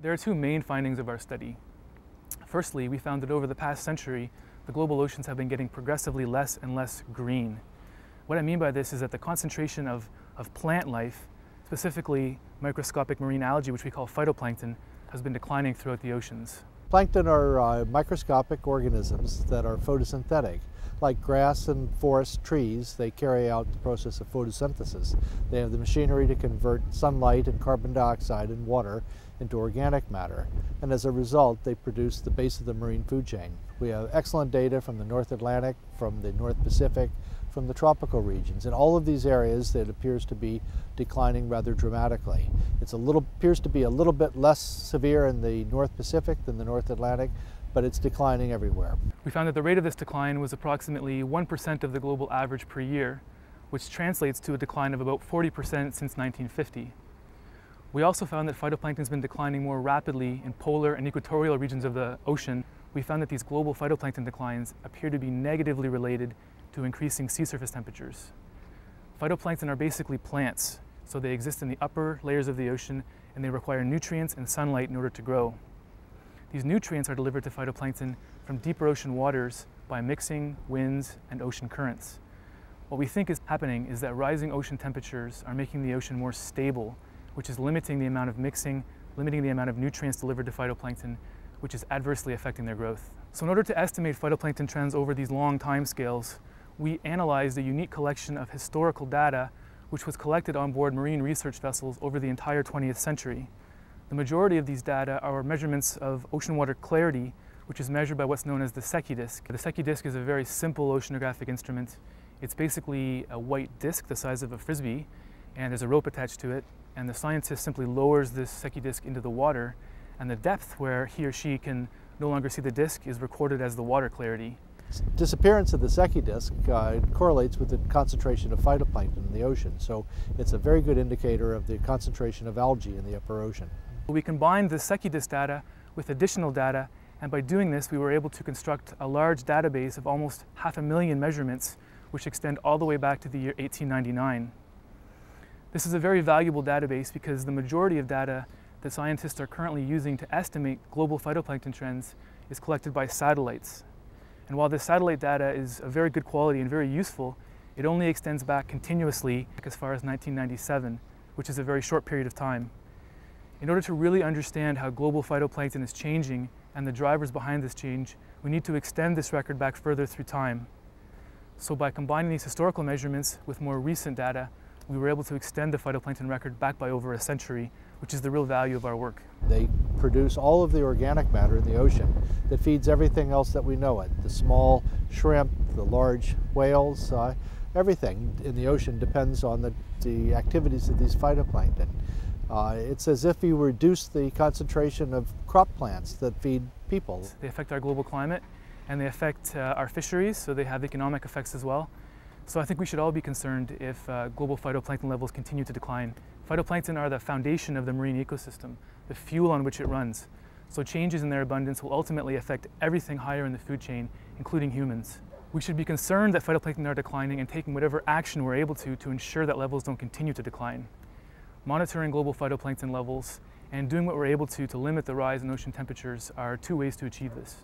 There are two main findings of our study. Firstly, we found that over the past century, the global oceans have been getting progressively less and less green. What I mean by this is that the concentration of plant life, specifically microscopic marine algae, which we call phytoplankton, has been declining throughout the oceans. Plankton are microscopic organisms that are photosynthetic. Like grass and forest trees, they carry out the process of photosynthesis. They have the machinery to convert sunlight and carbon dioxide and water into organic matter. And as a result, they produce the base of the marine food chain. We have excellent data from the North Atlantic, from the North Pacific, from the tropical regions. In all of these areas, it appears to be declining rather dramatically. It appears to be a little bit less severe in the North Pacific than the North Atlantic, but it's declining everywhere. We found that the rate of this decline was approximately 1% of the global average per year, which translates to a decline of about 40% since 1950. We also found that phytoplankton has been declining more rapidly in polar and equatorial regions of the ocean. We found that these global phytoplankton declines appear to be negatively related to increasing sea surface temperatures. Phytoplankton are basically plants, so they exist in the upper layers of the ocean and they require nutrients and sunlight in order to grow. These nutrients are delivered to phytoplankton from deeper ocean waters by mixing winds and ocean currents. What we think is happening is that rising ocean temperatures are making the ocean more stable, which is limiting the amount of mixing, limiting the amount of nutrients delivered to phytoplankton, which is adversely affecting their growth. So in order to estimate phytoplankton trends over these long time scales, we analyzed a unique collection of historical data which was collected on board marine research vessels over the entire 20th century. The majority of these data are measurements of ocean water clarity, which is measured by what's known as the Secchi disk. The Secchi disk is a very simple oceanographic instrument. It's basically a white disk the size of a frisbee, and there's a rope attached to it, and the scientist simply lowers this Secchi disk into the water, and the depth where he or she can no longer see the disk is recorded as the water clarity. Disappearance of the Secchi disk correlates with the concentration of phytoplankton in the ocean, so it's a very good indicator of the concentration of algae in the upper ocean. We combined the Secchi disk data with additional data, and by doing this we were able to construct a large database of almost 500,000 measurements which extend all the way back to the year 1899. This is a very valuable database because the majority of data that scientists are currently using to estimate global phytoplankton trends is collected by satellites. And while this satellite data is of very good quality and very useful, it only extends back continuously as far as 1997, which is a very short period of time. In order to really understand how global phytoplankton is changing and the drivers behind this change, we need to extend this record back further through time. So by combining these historical measurements with more recent data, we were able to extend the phytoplankton record back by over a century, which is the real value of our work. They produce all of the organic matter in the ocean that feeds everything else that we know it. The small shrimp, the large whales, everything in the ocean depends on the activities of these phytoplankton. It's as if you reduce the concentration of crop plants that feed people. They affect our global climate and they affect our fisheries, so they have economic effects as well. So I think we should all be concerned if global phytoplankton levels continue to decline. Phytoplankton are the foundation of the marine ecosystem, the fuel on which it runs. So changes in their abundance will ultimately affect everything higher in the food chain, including humans. We should be concerned that phytoplankton are declining and taking whatever action we're able to ensure that levels don't continue to decline. Monitoring global phytoplankton levels and doing what we're able to limit the rise in ocean temperatures are two ways to achieve this.